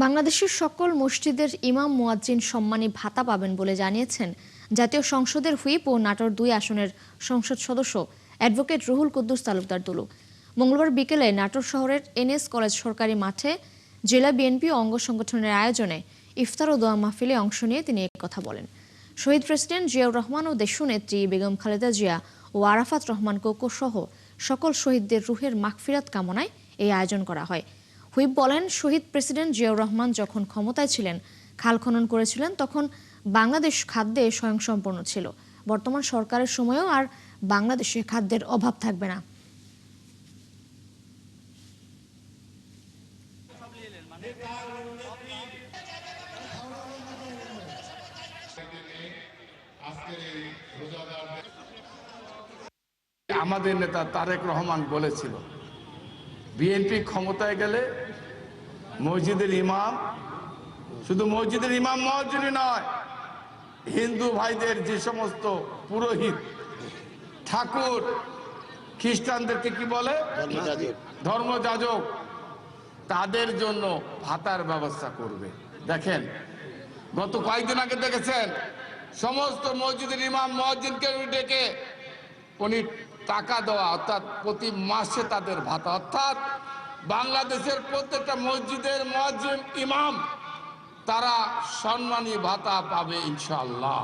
বাংলাদেশের সকল মসজিদের ইমাম মুয়াজ্জিন সম্মানী ভাতা পাবেন বলে জানিয়েছেন জাতীয় সংসদের হুইপ ও নাটোর ২ আসনের সংসদ সদস্য অ্যাডভোকেট রুহুল কুদ্দুস তালুকদার দুলু। মঙ্গলবার বিকেলে নাটোর শহরের এনএস কলেজ সরকারি মাঠে জেলা বিএনপি ও অঙ্গ সংগঠনের আয়োজনে ইফতার ও দোয়া মাহফিলে অংশ নিয়ে তিনি কথা বলেন। শহীদ প্রেসিডেন্ট জিয়াউর রহমান ও দেশনেত্রী বেগম খালেদা জিয়া ও আরাফাত রহমান কোকো সহ সকল শহীদদের রুহের মাগফিরাত কামনায় এই আয়োজন করা হয়। হুইপ বলেন, শহীদ প্রেসিডেন্ট জিয়াউর রহমান যখন ক্ষমতায় ছিলেন, খাল খনন করেছিলেন, তখন বাংলাদেশ খাদ্যে স্বয়ংসম্পূর্ণ ছিল। বর্তমান সরকারের সময়েও আর বাংলাদেশে খাদ্যের অভাব থাকবে না। আমাদের নেতা তারেক রহমান বলেছিল, বিএনপি ক্ষমতায় গেলে মসজিদের ইমাম, শুধু মসজিদের ইমাম মুয়াজ্জিনই নয়, হিন্দু ভাইদের যে সমস্ত পুরোহিত, ঠাকুর, খ্রিস্টানদেরকে কি বলে ধর্মযাজক, তাদের জন্য ভাতার ব্যবস্থা করবে। দেখেন, গত কয়েকদিন আগে দেখেছেন সমস্ত মসজিদের ইমাম মুয়াজ্জিনকে ডেকে উনি টাকা দেওয়া, অর্থাৎ প্রতি মাসে তাদের ভাতা, অর্থাৎ বাংলাদেশের প্রত্যেকটা মসজিদের মুয়াজ্জিন ইমাম তারা সম্মানী ভাতা পাবে ইনশাআল্লাহ।